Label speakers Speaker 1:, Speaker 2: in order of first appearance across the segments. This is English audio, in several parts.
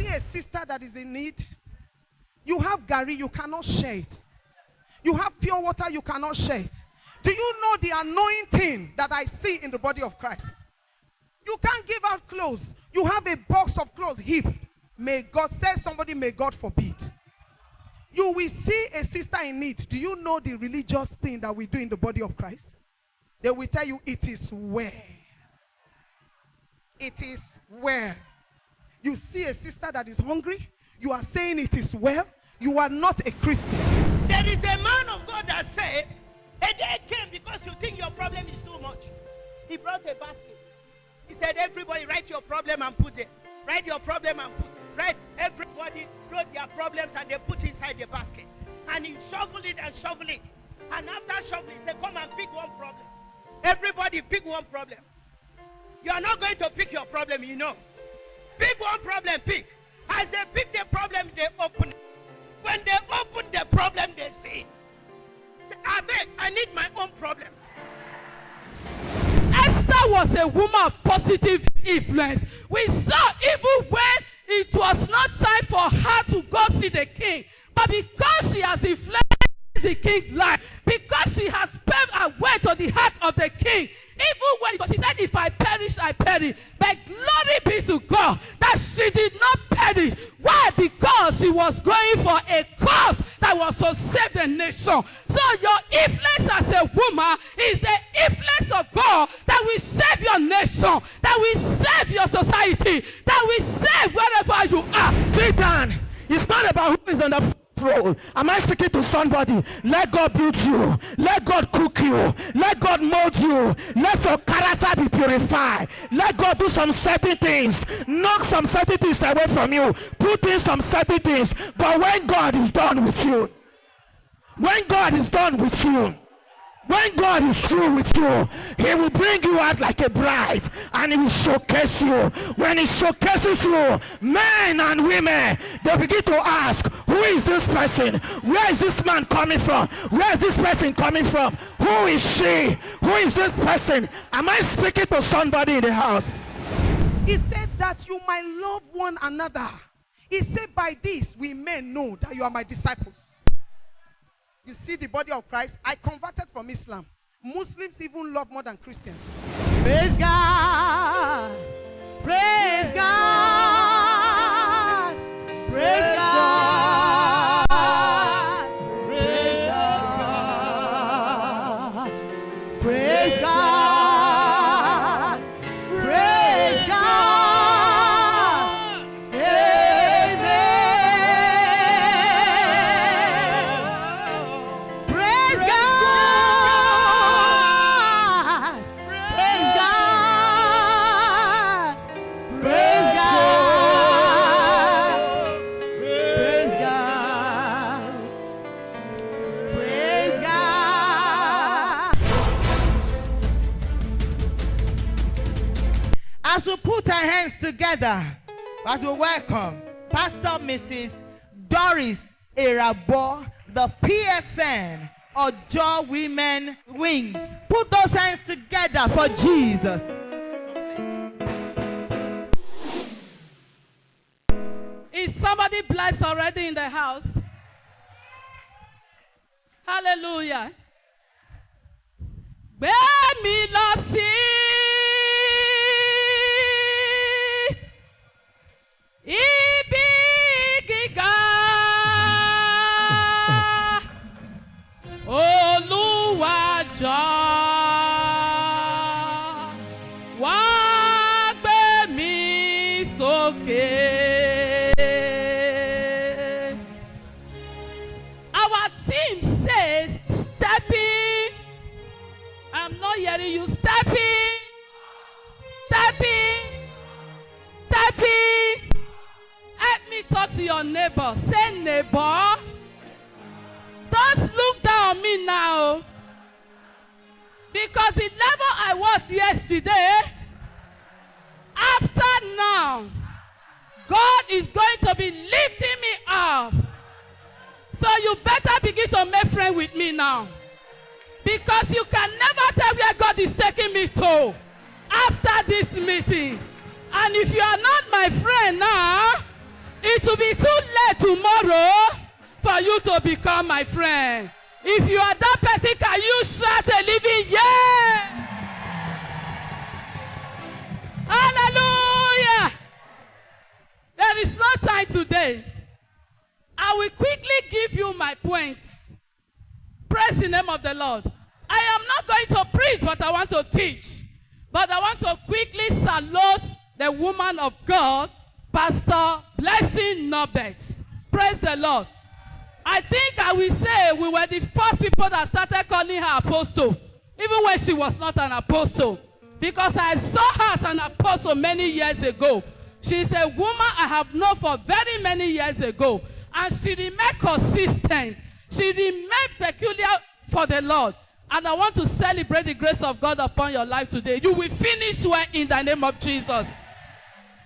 Speaker 1: a sister that is in need, you have Gary, you cannot share it. You have pure water, you cannot share it. Do you know the anointing that I see in the body of Christ? You can't give out clothes. You have a box of clothes heap. May God, say somebody, may God forbid. You will see a sister in need. Do you know the religious thing that we do in the body of Christ? They will tell you it is well. It is well. You see a sister that is hungry. You are saying it is well. You are not a Christian.
Speaker 2: There is a man of God that said, a day came because you think your problem is too much. He brought a basket. He said, everybody write your problem and put it. Write your problem and put it. Right? Everybody wrote their problems and they put inside the basket. And he shoveled it and shoveled it. And after shoveling, he said, come and pick one problem. Everybody pick one problem. You are not going to pick your problem, you know. Pick one problem, pick. As they pick the problem, they open it. When they open the problem, they say, I beg, I need my own problem.
Speaker 3: Esther was a woman of positive influence. We saw even when it was not time for her to go see the king, but because she has influenced the king's life, because she has paved her way to the heart of the king, even when she said, if I perish, I perish. But glory be to God that she did not perish. Why? Because she was going for a cause that was to save the nation. So your influence as a woman is the influence of God that will save your nation, that will save your society, that will save wherever you are.
Speaker 4: Sit down. It's not about who is on the role. Am I speaking to somebody? Let God build you. Let God cook you. Let God mold you. Let your character be purified. Let God do some certain things. Knock some certain things away from you. Put in some certain things. But when God is done with you, when God is done with you, when God is through with you, he will bring you out like a bride and he will showcase you. When he showcases you, men and women, they begin to ask, who is this person? Where is this man coming from? Where is this person coming from? Who is she? Who is this person? Am I speaking to somebody in the house?
Speaker 1: He said that you might love one another. He said, by this we may know that you are my disciples. You see the body of Christ. I converted from Islam. Muslims even love more than Christians.
Speaker 5: Praise God. Praise God. Praise God. Praise God. Praise God. Praise God. Amen. Praise God. Praise God. Praise God. Praise God. Praise God. As we put our hands together, as we welcome Pastor Mrs. Doris Irabo, the PFN Ojo Women Wings. Put those hands together for Jesus.
Speaker 3: Is somebody blessed already in the house? Hallelujah. Gbé mi lọ sí ibi gíga. Olúwa jọ̀ọ́ wá gbé mi sókè. Our team says stepping. I'm not hearing you. Stepping. Stepping. Stepping. Help me talk to your neighbor. Say neighbor. Don't look down on me now. Because the level I was yesterday, after now, God is going to be lifting me up. So you better begin to make friends with me now. Because you can never tell where God is taking me to after this meeting. And if you are not my friend now, It will be too late tomorrow for you to become my friend. If you are that person, can you shout a living yeah? Hallelujah. There is no time today. I will quickly give you my points. Praise the name of the Lord. I am not going to preach, but I want to teach. But I want to quickly salute the woman of God, Pastor Blessing Norbert. Praise the Lord. I think I will say we were the first people that started calling her apostle, even when she was not an apostle. Because I saw her as an apostle many years ago. She is a woman I have known for very many years ago. And she remained consistent. She remained peculiar for the Lord. And I want to celebrate the grace of God upon your life today. You will finish well in the name of Jesus.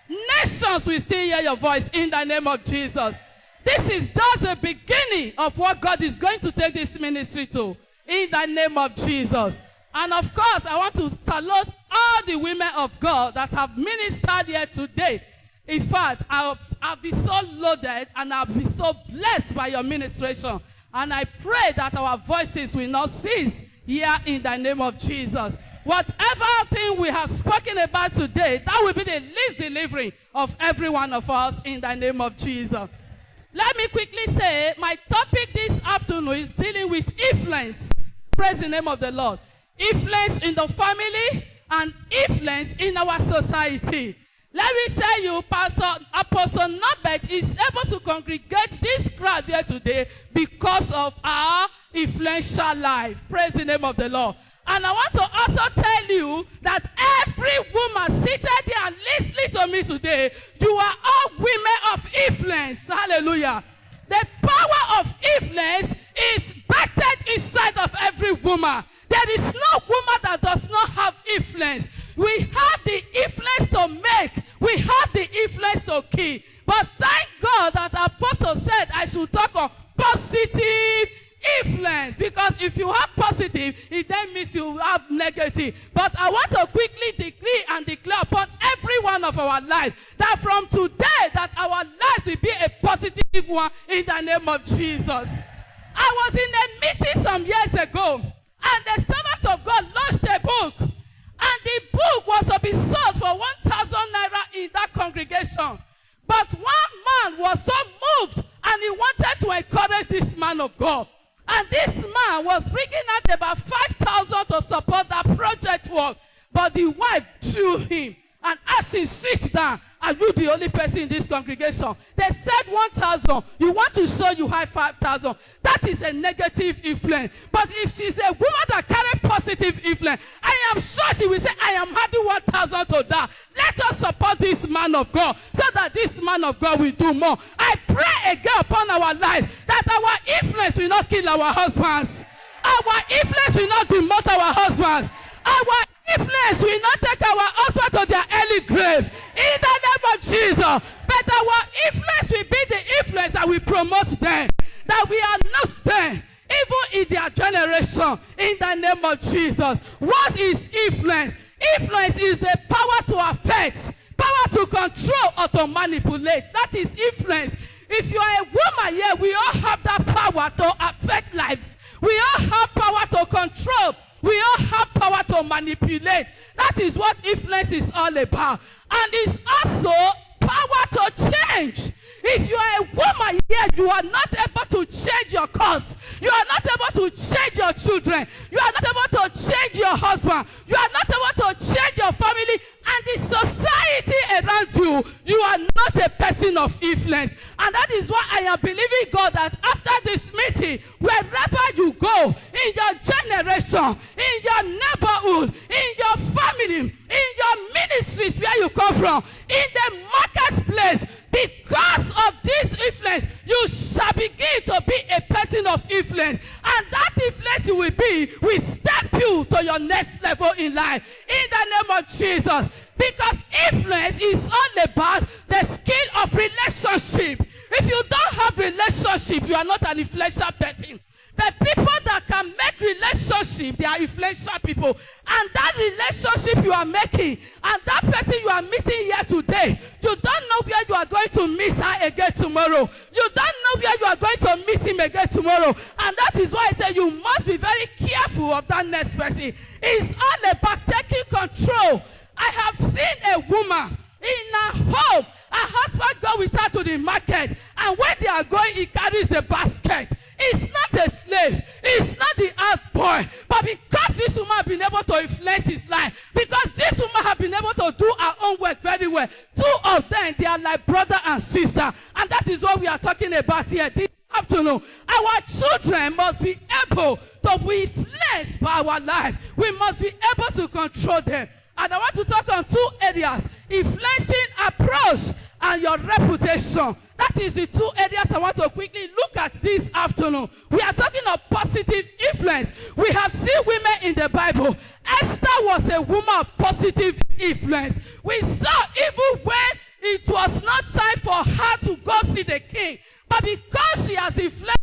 Speaker 3: Nations will still hear your voice in the name of Jesus. This is just the beginning of what God is going to take this ministry to in the name of Jesus. And of course, I want to salute all the women of God that have ministered here today. In fact, I'll be so loaded and I'll be so blessed by your ministration. And I pray that our voices will not cease here in the name of Jesus. Whatever thing we have spoken about today, that will be the least delivery of every one of us in the name of Jesus. Let me quickly say, my topic this afternoon is dealing with influence. Praise the name of the Lord. Influence in the family and influence in our society. Let me tell you, Apostle Norbert is able to congregate this crowd here today because of our influential life. Praise the name of the Lord. And I want to also tell you that every woman seated here and listening to me today, you are all women of influence. Hallelujah. The power of influence is backed inside of every woman. There is no woman that does not have influence. We have the influence to make. We have the influence to keep. But thank God that Apostle said I should talk on positive influence. Because if you have positive, it then means you have negative. But I want to quickly decree and declare upon every one of our lives that from today that our lives will be a positive one in the name of Jesus. I was in a meeting some years ago, and the servant of God launched a book. And the book was to be sold for 1,000 naira in that congregation. But one man was so moved, and he wanted to encourage this man of God. And this man was bringing out about 5,000 to support that project work. But the wife drew him and asked him, sit down. Are you the only person in this congregation? They said 1,000. You want to show you have 5,000. That is a negative influence. But if she's a woman that carries positive influence, I am sure she will say, I am adding 1,000 to that. Let us support this man of God so that this man of God will do more. I pray again upon our lives that our influence will not kill our husbands. Our influence will not demote our husbands. Our influence will not take our husband to their early grave. In the name of Jesus. But our influence will be the influence that will promote them. That we are not them. Even in their generation. In the name of Jesus. What is influence? Influence is the power to affect. Power to control or to manipulate. That is influence. If you are a woman here, we all have that power to affect lives. We all have power to control. We all have power to manipulate. That is what influence is all about. And it's also power to change. If you are a woman here, you are not able to change your cause. You are not able to change your children. You are not able to change your husband. You are not able to change your family and the society around you. You are not a person of influence. And that is why I am believing God that after this meeting, wherever you go, in your generation, in your neighborhood, in your family, in your ministries where you come from, in the marketplace, because of this influence, you shall begin to be a person of influence. And that influence you will be will step you to your next level in life. In the name of Jesus. Because influence is all about the skill of relationship. If you don't have relationship, you are not an influential person. The people that can make make relationship, they are influential people. And that relationship you are making, and that person you are meeting here today, you don't know where you are going to meet her again tomorrow. You don't know where you are going to meet him again tomorrow. And that is why I say you must be very careful of that next person. It's all about taking control. I have seen a woman in her home, her husband go with her to the market, and when they are going, he carries the basket. It's not a slave, it's not the houseboy, but because this woman has been able to influence his life, because this woman has been able to do her own work very well, two of them, they are like brother and sister, and that is what we are talking about here this afternoon. Our children must be able to be influenced by our life. We must be able to control them. And I want to talk on two areas: influencing approach and your reputation. That is the two areas I want to quickly look at this afternoon. We are talking of positive influence. We have seen women in the Bible. Esther was a woman of positive influence. We saw even when it was not time for her to go see the king, but because she has influenced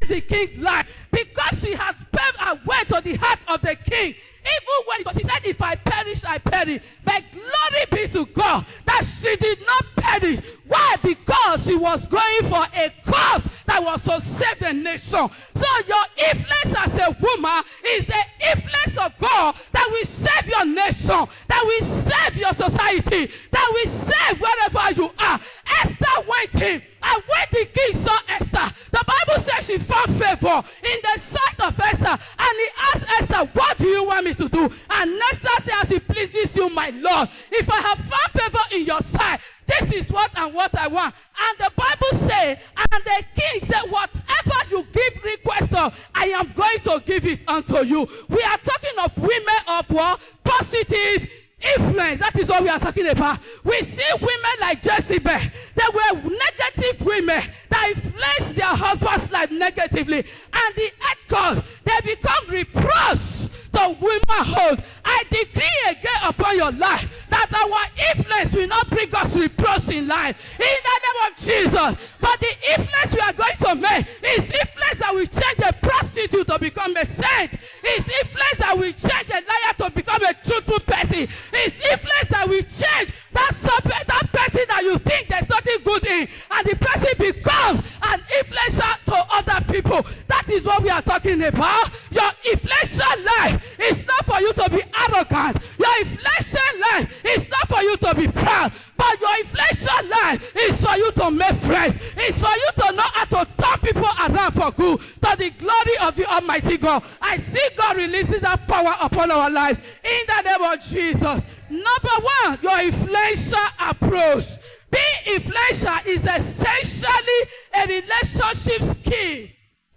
Speaker 3: the king's life, because she has paved her way to the heart of the king, even when she said, if I perish, I perish. But glory be to God that she did not perish. Why? Because she was going for a cause that was to save the nation. So your influence as a woman is the influence of God that will save your nation, that will save your society, that will save wherever you are. Esther went in, and when the king saw Esther, the Bible says she found favor in the sight of Esther, and he asked Esther, what do you want me to do? And Esther said, as it pleases you, my Lord, if I have found favor in your sight, this is what I want. And the Bible says, and the king said, whatever you give request of, I am going to give it unto you. We are talking of women of what? Positive influence. That is what we are talking about. We see women like Jezebel. They were negative women that influenced their husband's life negatively. And the echoes, they become reproach to womanhood. I decree again upon your life that our influence will not bring us reproach in life. In the name of Jesus. But the influence we are going to make is influence that will change a prostitute to become a saint. It's influence that will change a liar to become a truthful person. It's influence that will change that person that you think there's nothing good in, and the person becomes an influencer to other people. That is what we are talking about. Your influential life is not for you to be arrogant. Your influential life is not for you to be proud. But your influential life is for you to make friends. It's for you to know how to turn people around for good, to the glory of the Almighty God. I see God releasing that power upon our lives in the name of Jesus. Number one, your influential approach. Being influential is essentially a relationship skill.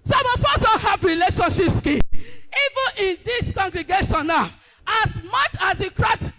Speaker 3: Some of us don't have relationship skill. Even in this congregation now, as much as the crowd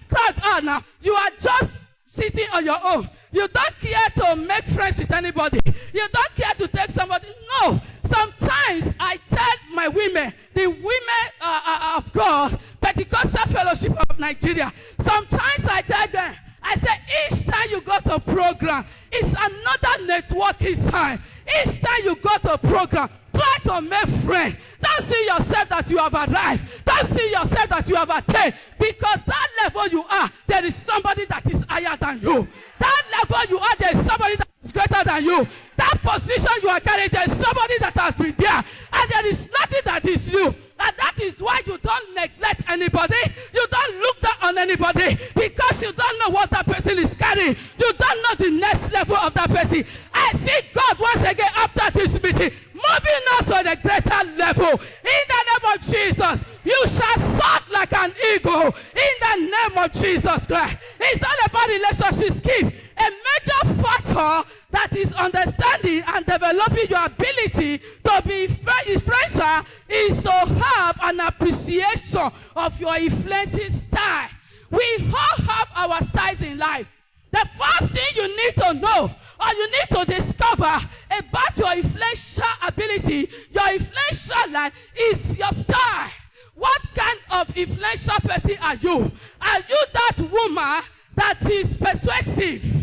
Speaker 3: are now, you are just sitting on your own. You don't care to make friends with anybody. You don't care to take somebody. No. Sometimes I tell my women, the women of God, Pentecostal Fellowship of Nigeria, sometimes I tell them, I say, each time you go to a program, it's another networking time. Each time you go to a program, try to make friends. Don't see yourself that you have arrived. Don't see yourself that you have attained. Because that level you are, there is somebody that is higher than you. That level you are, there is somebody that is greater than you. That position you are carrying, there is somebody that has been there. And there is nothing that is new. And that is why you don't neglect anybody. You don't look down on anybody. Because you don't know what that person is carrying. You don't know the next level of that person. I see God once again after this meeting, moving us to the greater level. In the name of Jesus, you shall soar like an eagle. In the name of Jesus Christ. It's all about relationship scheme. A major factor that is understanding and developing your ability to be influential is to have an appreciation of your influencing style. We all have our styles in life. The first thing you need to know or you need to discover about your influential ability, your influential life, is your style. What kind of influential person are you? Are you that woman that is persuasive?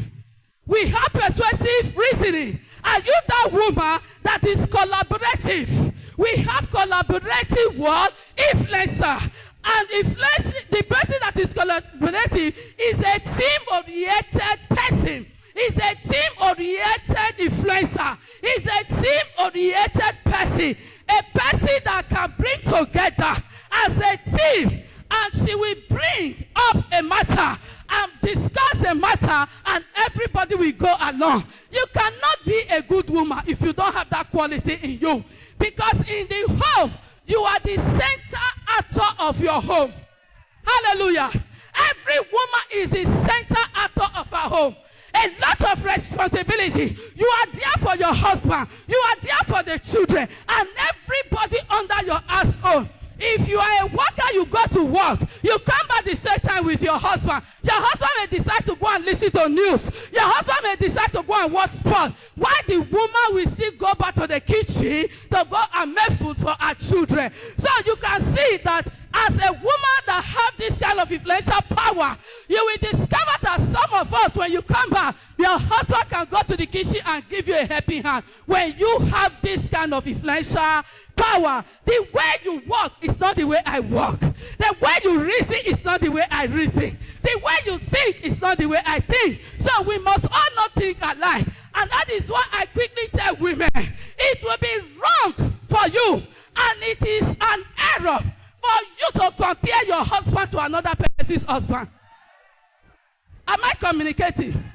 Speaker 3: We have persuasive reasoning. Are you that woman that is collaborative? We have collaborative what? Influencer. And influence, the person that is collaborative is a team-oriented person. Is a team-oriented influencer. Is a team-oriented person. A person that can bring together as a team. And she will bring up a matter and discuss a matter, and everybody will go along. You cannot be a good woman if you don't have that quality in you. Because in the home, you are the center actor of your home. Hallelujah. Every woman is the center actor of her home. A lot of responsibility. You are there for your husband. You are there for the children. And everybody under your household. If you are a worker, you go to work. You come back the same time with your husband. Your husband may decide to go and listen to news. Your husband may decide to go and watch sport. While the woman will still go back to the kitchen to go and make food for her children. So you can see that as a woman that have this kind of influential power, you will discover that some of us, when you come back, your husband can go to the kitchen and give you a helping hand. When you have this kind of influential power, the way you walk is not the way I walk. The way you reason is not the way I reason. The way you think is not the way I think. So we must all not think alike. And that is why I quickly tell women, it will be wrong for you, and it is an error for you to compare your husband to another person's husband. Am I communicating?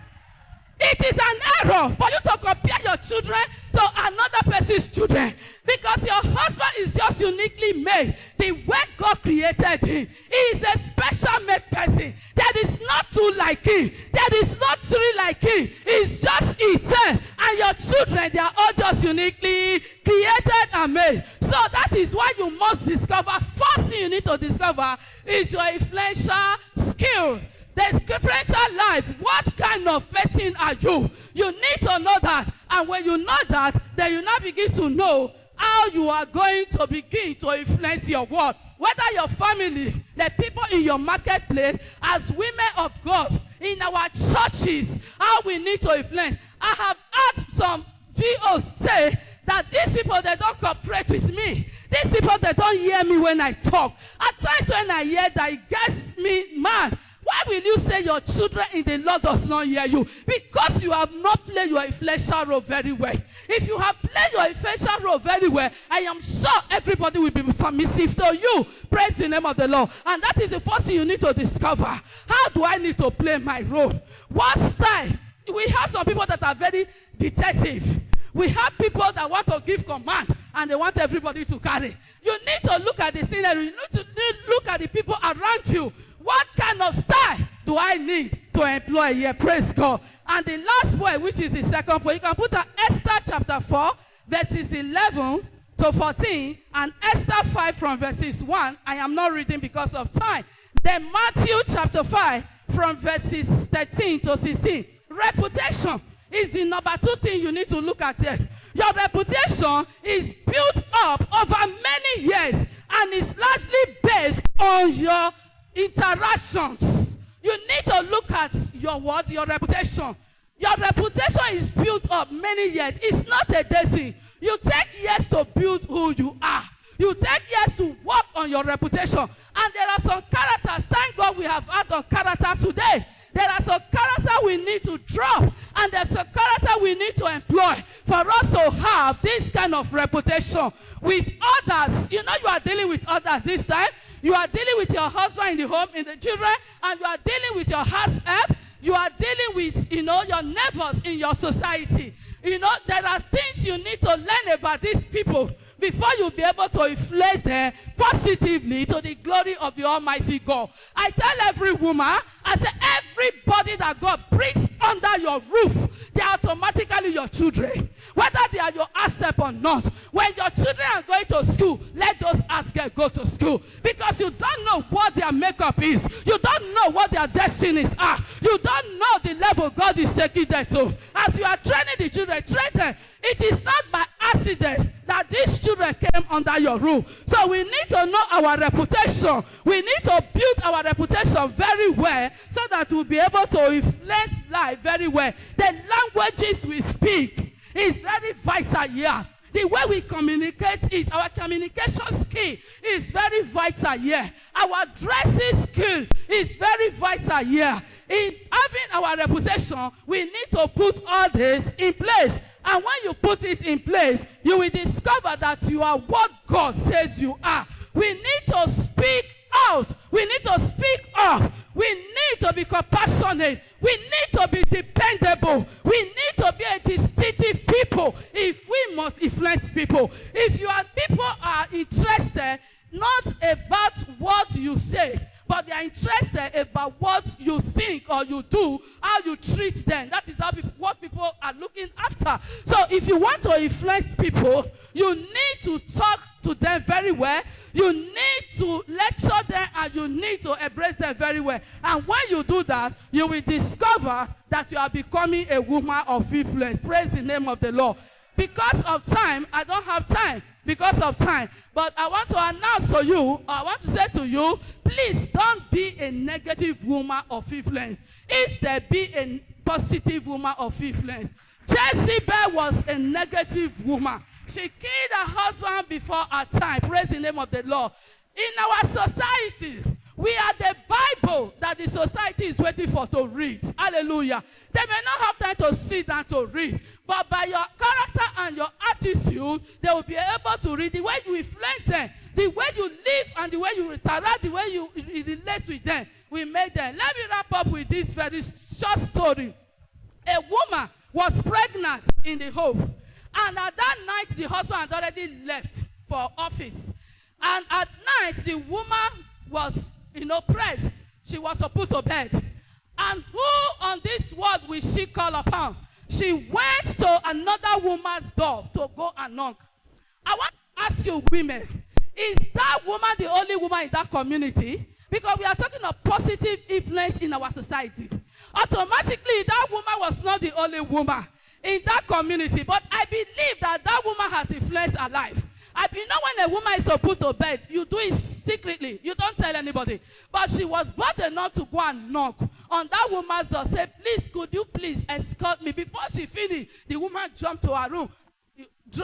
Speaker 3: It is an error for you to compare your children to another person's children, because your husband is just uniquely made the way God created him. He is a special made person. There is not two like him. There is not three like him. It's just himself. And your children, they are all just uniquely created and made. So that is why you must discover. First thing you need to discover is your influential skill. The differential life. What kind of person are you? You need to know that. And when you know that, then you now begin to know how you are going to begin to influence your world. Whether your family, the people in your marketplace, as women of God, in our churches, how we need to influence. I have heard some GOs say that these people, they don't cooperate with me. These people, they don't hear me when I talk. At times when I hear that, it gets me mad. Why will you say your children in the Lord does not hear you? Because you have not played your influential role very well. If you have played your influential role very well, I am sure everybody will be submissive to you. Praise the name of the Lord. And that is the first thing you need to discover. How do I need to play my role? What style? We have some people that are very detective. We have people that want to give command and they want everybody to carry. You need to look at the scenery. You need to look at the people around you. What kind of style do I need to employ here? Praise God. And the last point, which is the second point, you can put Esther chapter 4, verses 11 to 14, and Esther 5 from verses 1. I am not reading because of time. Then Matthew chapter 5 from verses 13 to 16. Reputation is the number 2 thing you need to look at here. Your reputation is built up over many years and is largely based on your interactions. You need to look at your what? Your reputation. Your reputation is built up many years. It's not a day thing. You take years to build who you are. You take years to work on your reputation. And there are some characters. Thank God we have had a character today. There are some characters we need to drop, and there's a character we need to employ for us to have this kind of reputation with others. You know, you are dealing with others this time. You are dealing with your husband in the home, in the children, and you are dealing with your house help. You are dealing with, your neighbors in your society. There are things you need to learn about these people before you'll be able to influence them positively to the glory of the Almighty God. I tell every woman, I say everybody that God brings under your roof, they are automatically your children. Whether they are your asset or not. When your children are going to school, let those assets go to school. Because you don't know what their makeup is. You don't know what their destinies are. You don't know the level God is taking them to. As you are training the children, train them. It is not by accident that these children came under your roof. So we need to know our reputation. We need to build our reputation very well so that we'll be able to influence life very well. The languages we speak is very vital here. The way we communicate is our communication skill is very vital here. Our dressing skill is very vital here. In having our reputation, we need to put all this in place. And when you put it in place, you will discover that you are what God says you are. We need to speak out. We need to speak up. We need to be compassionate. We need to be dependable. We need to be a distinctive people if we must influence people. If your people are interested not about what you say, but they are interested about what you think or you do, how you treat them. That is what people are looking after. So if you want to influence people, you need to talk to them very well. You need to lecture them and you need to embrace them very well. And when you do that, you will discover that you are becoming a woman of influence. Praise the name of the Lord. Because of time, I don't have time. Because of time. But I want to announce to you, or I want to say to you, please don't be a negative woman of influence. Instead, be a positive woman of influence. Jezebel was a negative woman. She killed her husband before her time. Praise the name of the Lord. In our society, we are the Bible that the society is waiting for to read. Hallelujah. They may not have time to sit down to read, but by your character and your attitude, they will be able to read. The way you influence them, the way you live and the way you interact, the way you relate with them, will make them. Let me wrap up with this very short story. A woman was pregnant in the home, and at that night, the husband had already left for office. And at night, the woman was pressed. She was to put to bed. And who on this world will she call upon? She went to another woman's door to go and knock. I want to ask you, women, is that woman the only woman in that community? Because we are talking of positive influence in our society. Automatically, that woman was not the only woman in that community. But I believe that that woman has influenced her life. When a woman is to put to bed, you do it secretly. You don't tell anybody. But she was bold enough to go and knock on that woman's door. Say, please, could you please escort me? Before she finished, the woman jumped to her room,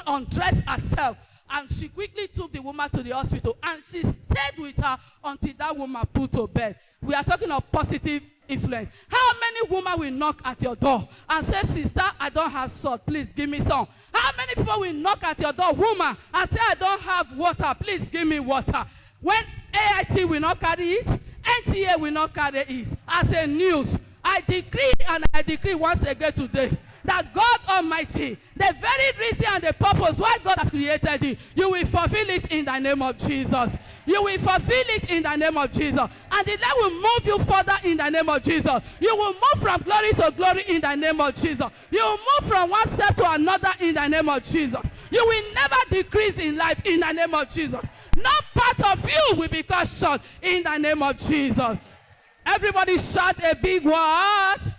Speaker 3: undressed herself, and she quickly took the woman to the hospital. And she stayed with her until that woman put to bed. We are talking of positive influence. How many women will knock at your door and say, sister, I don't have salt, please give me some? How many people will knock at your door, woman, and say, I don't have water, please give me water? When AIT will not carry it, NTA will not carry it. As a news, I decree and I decree once again today that God Almighty, the very reason and the purpose why God has created you will fulfill it in the name of Jesus. You will fulfill it in the name of Jesus. And the Lord will move you further in the name of Jesus. You will move from glory to glory in the name of Jesus. You will move from one step to another in the name of Jesus. You will never decrease in life in the name of Jesus. No part of you will be cut short in the name of Jesus. Everybody shout a big word.